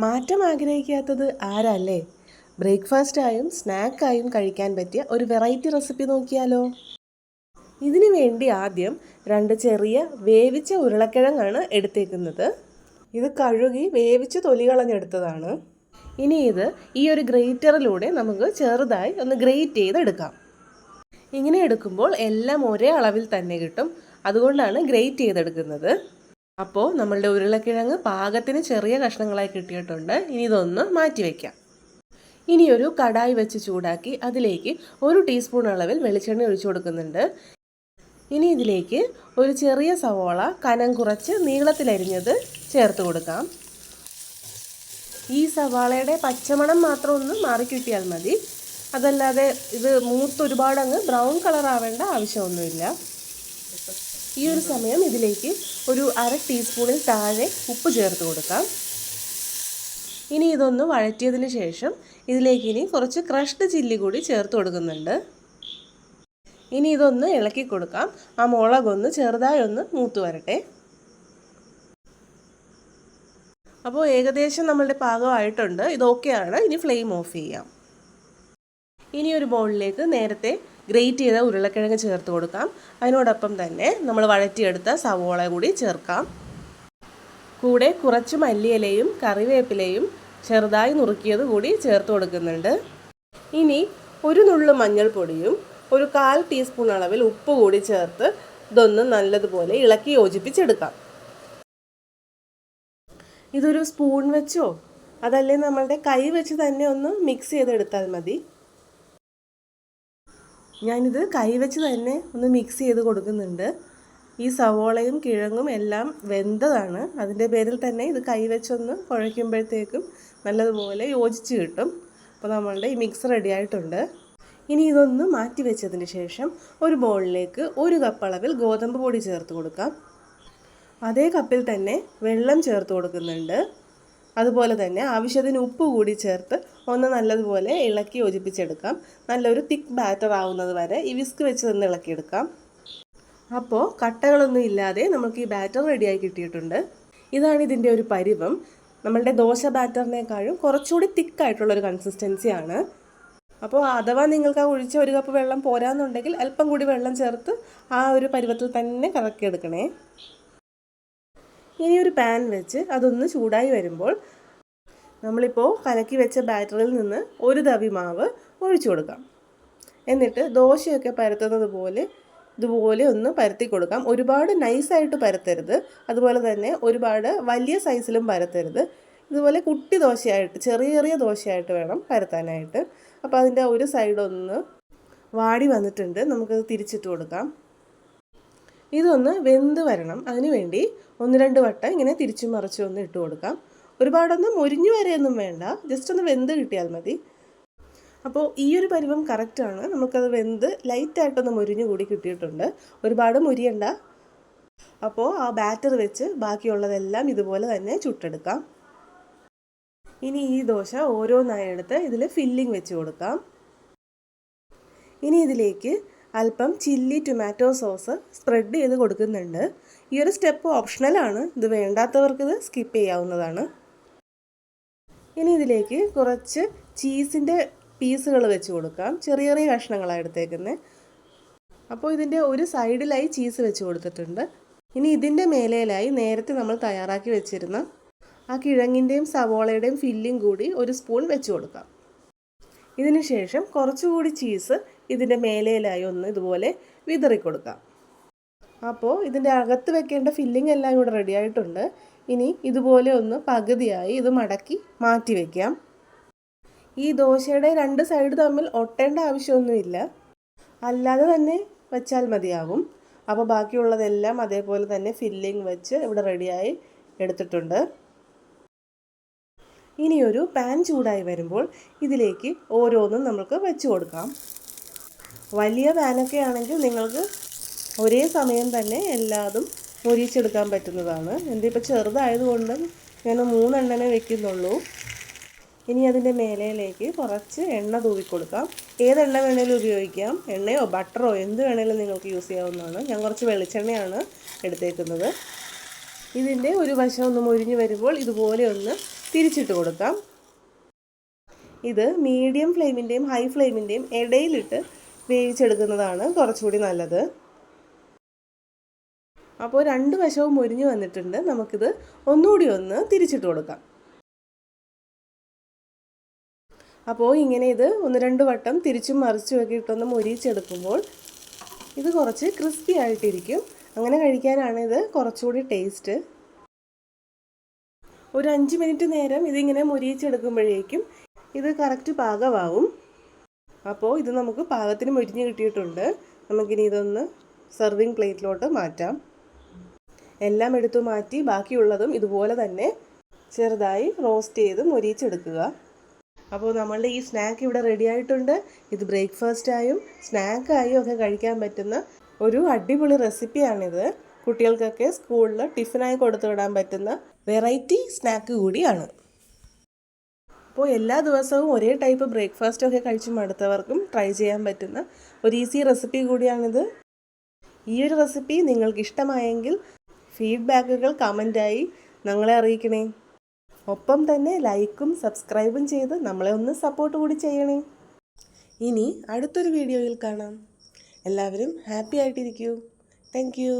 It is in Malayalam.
മാറ്റം ആഗ്രഹിക്കാത്തത് ആരല്ലേ? ബ്രേക്ക്ഫാസ്റ്റായും സ്നാക്കായും കഴിക്കാൻ പറ്റിയ ഒരു വെറൈറ്റി റെസിപ്പി നോക്കിയാലോ? ഇതിനു വേണ്ടി ആദ്യം 2 ചെറിയ വേവിച്ച ഉരുളക്കിഴങ്ങാണ് എടുത്തേക്കുന്നത്. ഇത് കഴുകി വേവിച്ച് തൊലി കളഞ്ഞെടുത്തതാണ്. ഇനി ഇത് ഈ ഒരു ഗ്രേറ്ററിലൂടെ നമുക്ക് ചെറുതായി ഒന്ന് ഗ്രേറ്റ് ചെയ്തെടുക്കാം. ഇങ്ങനെ എടുക്കുമ്പോൾ എല്ലാം ഒരേ അളവിൽ തന്നെ കിട്ടും. അതുകൊണ്ടാണ് ഗ്രേറ്റ് ചെയ്തെടുക്കുന്നത്. അപ്പോൾ നമ്മളുടെ ഉരുളക്കിഴങ്ങ് പാകത്തിന് ചെറിയ കഷ്ണങ്ങളായി കിട്ടിയിട്ടുണ്ട്. ഇനി ഇതൊന്ന് മാറ്റി വയ്ക്കാം. ഇനി ഒരു കടായി വെച്ച് ചൂടാക്കി അതിലേക്ക് 1 ടീസ്പൂൺ അളവിൽ വെളിച്ചെണ്ണ ഒഴിച്ചു കൊടുക്കുന്നുണ്ട്. ഇനി ഇതിലേക്ക് ഒരു ചെറിയ സവോള കനം കുറച്ച് നീളത്തിലരിഞ്ഞത് ചേർത്ത് കൊടുക്കാം. ഈ സവാളയുടെ പച്ചമണം മാത്രം ഒന്ന് മാറിക്കിട്ടിയാൽ മതി. അതല്ലാതെ ഇത് ഒരുപാട് അങ്ങ് ബ്രൗൺ കളർ ആവേണ്ട ആവശ്യമൊന്നുമില്ല. ഈ ഒരു സമയം ഇതിലേക്ക് ഒരു 1/2 ടീസ്പൂണിൽ താഴെ ഉപ്പ് ചേർത്ത് കൊടുക്കാം. ഇനി ഇതൊന്ന് വഴറ്റിയതിന് ശേഷം ഇതിലേക്ക് ഇനി കുറച്ച് ക്രഷ്ഡ് ചില്ലി കൂടി ചേർത്ത് കൊടുക്കുന്നുണ്ട്. ഇനി ഇതൊന്ന് ഇളക്കി കൊടുക്കാം. ആ മുളകൊന്ന് ചെറുതായി ഒന്ന് മൂത്ത് വരട്ടെ. അപ്പോൾ ഏകദേശം നമ്മളുടെ പാകമായിട്ടുണ്ട്. ഇതൊക്കെയാണ്. ഇനി ഫ്ലെയിം ഓഫ് ചെയ്യാം. ഇനി ഒരു ബൗളിലേക്ക് നേരത്തെ ഗ്രേറ്റ് ചെയ്ത ഉരുളക്കിഴങ്ങ് ചേർത്ത് കൊടുക്കാം. അതിനോടൊപ്പം തന്നെ നമ്മൾ വഴറ്റിയെടുത്ത സവോള കൂടി ചേർക്കാം. കൂടെ കുറച്ച് മല്ലിയിലയും കറിവേപ്പിലയും ചെറുതായി നുറുക്കിയത് കൂടി ചേർത്ത് കൊടുക്കുന്നുണ്ട്. ഇനി ഒരു നുള്ളു മഞ്ഞൾപ്പൊടിയും ഒരു 1/4 ടീസ്പൂൺ അളവിൽ ഉപ്പ് കൂടി ചേർത്ത് ഇതൊന്ന് നല്ലതുപോലെ ഇളക്കി യോജിപ്പിച്ചെടുക്കാം. ഇതൊരു സ്പൂൺ വെച്ചോ അതല്ലേ നമ്മളുടെ കൈ വെച്ച് തന്നെ ഒന്ന് മിക്സ് ചെയ്തെടുത്താൽ മതി. ഞാനിത് കൈ വെച്ച് തന്നെ ഒന്ന് മിക്സ് ചെയ്ത് കൊടുക്കുന്നുണ്ട്. ഈ സവോളയും കിഴങ്ങും എല്ലാം വെന്തതാണ്. അതിൻ്റെ പേരിൽ തന്നെ ഇത് കൈ വെച്ചൊന്ന് കുഴയ്ക്കുമ്പോഴത്തേക്കും നല്ലതുപോലെ യോജിച്ച് കിട്ടും. അപ്പോൾ നമ്മളുടെ ഈ മിക്സ് റെഡി ആയിട്ടുണ്ട്. ഇനി ഇതൊന്ന് മാറ്റി വെച്ചതിന് ശേഷം ഒരു ബൗളിലേക്ക് 1 കപ്പ് അളവിൽ ഗോതമ്പ് പൊടി ചേർത്ത് കൊടുക്കാം. അതേ കപ്പിൽ തന്നെ വെള്ളം ചേർത്ത് കൊടുക്കുന്നുണ്ട്. അതുപോലെ തന്നെ ആവശ്യത്തിന് ഉപ്പ് കൂടി ചേർത്ത് ഒന്ന് നല്ലതുപോലെ ഇളക്കി യോജിപ്പിച്ചെടുക്കാം. നല്ലൊരു തിക്ക് ബാറ്റർ ആവുന്നത് വരെ ഈ വിസ്ക് വെച്ച് തന്നെ ഇളക്കിയെടുക്കാം. അപ്പോൾ കട്ടകളൊന്നും ഇല്ലാതെ നമുക്ക് ഈ ബാറ്റർ റെഡിയായി കിട്ടിയിട്ടുണ്ട്. ഇതാണ് ഇതിൻ്റെ ഒരു പരുവം. നമ്മളുടെ ദോശ ബാറ്ററിനേക്കാളും കുറച്ചുകൂടി തിക്കായിട്ടുള്ളൊരു കൺസിസ്റ്റൻസിയാണ്. അപ്പോൾ അഥവാ നിങ്ങൾക്ക് ആ ഒഴിച്ച 1 കപ്പ് വെള്ളം പോരാന്നുണ്ടെങ്കിൽ അല്പം കൂടി വെള്ളം ചേർത്ത് ആ ഒരു പരുവത്തിൽ തന്നെ കറക്കിയെടുക്കണേ. ഇനി ഒരു പാൻ വെച്ച് അതൊന്ന് ചൂടായി വരുമ്പോൾ നമ്മളിപ്പോൾ കലക്കി വെച്ച ബാറ്ററിൽ നിന്ന് 1 തവി മാവ് ഒഴിച്ചു കൊടുക്കാം. എന്നിട്ട് ദോശയൊക്കെ പരത്തുന്നത് പോലെ ഇതുപോലെ ഒന്ന് പരത്തി കൊടുക്കാം. ഒരുപാട് നൈസായിട്ട് പരത്തരുത്. അതുപോലെ തന്നെ ഒരുപാട് വലിയ സൈസിലും പരത്തരുത്. ഇതുപോലെ കുട്ടി ദോശയായിട്ട് ചെറിയ ദോശയായിട്ട് വേണം പരത്താനായിട്ട്. അപ്പോൾ അതിൻ്റെ ഒരു സൈഡ് ഒന്ന് വാടി വന്നിട്ടുണ്ട്. നമുക്കത് തിരിച്ചിട്ട് കൊടുക്കാം. ഇതൊന്ന് വെന്ത് വരണം. അതിനുവേണ്ടി 1-2 വട്ടം ഇങ്ങനെ തിരിച്ചും മറിച്ചും ഒന്ന് ഇട്ട് കൊടുക്കാം. ഒരുപാടൊന്നും മുരിഞ്ഞു വരെയൊന്നും വേണ്ട. ജസ്റ്റ് ഒന്ന് വെന്ത് കിട്ടിയാൽ മതി. അപ്പോൾ ഈ ഒരു പരുവം കറക്റ്റാണ്. നമുക്കത് വെന്ത് ലൈറ്റായിട്ടൊന്ന് മുരിഞ്ഞു കൂടി കിട്ടിയിട്ടുണ്ട്. ഒരുപാട് മുരിയണ്ട. അപ്പോൾ ആ ബാറ്റർ വെച്ച് ബാക്കിയുള്ളതെല്ലാം ഇതുപോലെ തന്നെ ചുട്ടെടുക്കാം. ഇനി ഈ ദോശ ഓരോന്നായി എടുത്ത് ഇതിൽ ഫില്ലിംഗ് വെച്ച് കൊടുക്കാം. ഇനി ഇതിലേക്ക് അല്പം ചില്ലി ടൊമാറ്റോ സോസ് സ്പ്രെഡ് ചെയ്ത് കൊടുക്കുന്നുണ്ട്. ഈ ഒരു സ്റ്റെപ്പ് ഓപ്ഷണലാണ്. ഇത് വേണ്ടാത്തവർക്ക് ഇത് സ്കിപ്പ് ചെയ്യാവുന്നതാണ്. ഇനി ഇതിലേക്ക് കുറച്ച് ചീസിൻ്റെ പീസുകൾ വെച്ച് കൊടുക്കാം. ചെറിയ കഷ്ണങ്ങളാണ് എടുത്തേക്കുന്നത്. അപ്പോൾ ഇതിൻ്റെ ഒരു സൈഡിലായി ചീസ് വെച്ച് കൊടുത്തിട്ടുണ്ട്. ഇനി ഇതിൻ്റെ മേലേലായി നേരത്തെ നമ്മൾ തയ്യാറാക്കി വെച്ചിരുന്ന ആ കിഴങ്ങിൻ്റെയും സവോളയുടെയും ഫില്ലിംഗ് കൂടി 1 സ്പൂൺ വെച്ച് കൊടുക്കാം. ഇതിന് ശേഷം കുറച്ചുകൂടി ചീസ് ഇതിൻ്റെ മേലേലായി ഒന്ന് ഇതുപോലെ വിതറി കൊടുക്കാം. അപ്പോൾ ഇതിൻ്റെ അകത്ത് വെക്കേണ്ട ഫില്ലിംഗ് എല്ലാം ഇവിടെ റെഡി ആയിട്ടുണ്ട്. ഇനി ഇതുപോലെ ഒന്ന് പകുതിയായി ഇത് മടക്കി മാറ്റി വയ്ക്കാം. ഈ ദോശയുടെ 2 സൈഡ് തമ്മിൽ ഒട്ടേണ്ട ആവശ്യമൊന്നുമില്ല. അല്ലാതെ തന്നെ വെച്ചാൽ മതിയാകും. അപ്പോൾ ബാക്കിയുള്ളതെല്ലാം അതേപോലെ തന്നെ ഫില്ലിംഗ് വെച്ച് ഇവിടെ റെഡിയായി എടുത്തിട്ടുണ്ട്. ഇനി ഒരു പാൻ ചൂടായി വരുമ്പോൾ ഇതിലേക്ക് ഓരോന്നും നമുക്ക് വെച്ച് കൊടുക്കാം. വലിയ പാനൊക്കെ ആണെങ്കിൽ നിങ്ങൾക്ക് ഒരേ സമയം തന്നെ എല്ലാതും മൊരിച്ചെടുക്കാൻ പറ്റുന്നതാണ്. എൻ്റെ ഇപ്പോൾ ചെറുതായതുകൊണ്ട് ഞാൻ 3 എണ്ണനെ വെക്കുന്നുള്ളൂ. ഇനി അതിൻ്റെ മേലയിലേക്ക് കുറച്ച് എണ്ണ തൂവിക്കൊടുക്കാം. ഏതെണ്ണ വേണേലും ഉപയോഗിക്കാം. എണ്ണയോ ബട്ടറോ എന്ത് വേണേലും നിങ്ങൾക്ക് യൂസ് ചെയ്യാവുന്നതാണ്. ഞാൻ കുറച്ച് വെളിച്ചെണ്ണയാണ് എടുത്തേക്കുന്നത്. ഇതിൻ്റെ ഒരു വശം ഒന്ന് മൊരിഞ്ഞ് വരുമ്പോൾ ഇതുപോലെ ഒന്ന് തിരിച്ചിട്ട് കൊടുക്കാം. ഇത് മീഡിയം ഫ്ലെയിമിൻ്റെയും ഹൈ ഫ്ലെയിമിൻ്റെയും ഇടയിലിട്ട് വേവിച്ചെടുക്കുന്നതാണ് കുറച്ചുകൂടി നല്ലത്. അപ്പോൾ രണ്ട് വശവും മൊരിഞ്ഞ് വന്നിട്ടുണ്ട്. നമുക്കിത് ഒന്നുകൂടി ഒന്ന് തിരിച്ചിട്ട് കൊടുക്കാം. അപ്പോൾ ഇങ്ങനെ ഇത് 1-2 വട്ടം തിരിച്ചും മറിച്ചും ഒക്കെ ഇട്ടൊന്ന് മൊരിച്ചെടുക്കുമ്പോൾ ഇത് കുറച്ച് ക്രിസ്പി ആയിട്ടിരിക്കും. അങ്ങനെ കഴിക്കാനാണ് ഇത് കുറച്ചുകൂടി ടേസ്റ്റ്. ഒരു 5 മിനിറ്റ് നേരം ഇതിങ്ങനെ മൊരിച്ചെടുക്കുമ്പോഴേക്കും ഇത് കറക്റ്റ് പാകമാവും. അപ്പോൾ ഇത് നമുക്ക് പാകത്തിന് മൊരിഞ്ഞ് കിട്ടിയിട്ടുണ്ട്. നമുക്കിനി ഇതൊന്ന് സെർവിങ് പ്ലേറ്റിലോട്ട് മാറ്റാം. എല്ലാം എടുത്തു മാറ്റി ബാക്കിയുള്ളതും ഇതുപോലെ തന്നെ ചെറുതായി റോസ്റ്റ് ചെയ്ത് മൊരിച്ചെടുക്കുക. അപ്പോൾ നമ്മളുടെ ഈ സ്നാക്ക് ഇവിടെ റെഡി ആയിട്ടുണ്ട്. ഇത് ബ്രേക്ക്ഫാസ്റ്റായും സ്നാക്കായും ഒക്കെ കഴിക്കാൻ പറ്റുന്ന ഒരു അടിപൊളി റെസിപ്പിയാണിത്. കുട്ടികൾക്കൊക്കെ സ്കൂളിൽ ടിഫിനായി കൊടുത്തു വിടാൻ പറ്റുന്ന വെറൈറ്റി സ്നാക്ക് കൂടിയാണ്. അപ്പോൾ എല്ലാ ദിവസവും ഒരേ ടൈപ്പ് ബ്രേക്ക്ഫാസ്റ്റൊക്കെ കഴിച്ച് മടുത്തവർക്കും ട്രൈ ചെയ്യാൻ പറ്റുന്ന ഒരു ഈസി റെസിപ്പി കൂടിയാണിത്. ഈ ഒരു റെസിപ്പി നിങ്ങൾക്ക് ഇഷ്ടമായെങ്കിൽ ഫീഡ്ബാക്കുകൾ കമൻറ്റായി ഞങ്ങളെ അറിയിക്കണേ. ഒപ്പം തന്നെ ലൈക്കും സബ്സ്ക്രൈബും ചെയ്ത് നമ്മളെ ഒന്ന് സപ്പോർട്ട് കൂടി ചെയ്യണേ. ഇനി അടുത്തൊരു വീഡിയോയിൽ കാണാം. എല്ലാവരും ഹാപ്പി ആയിട്ടിരിക്കൂ. Thank you.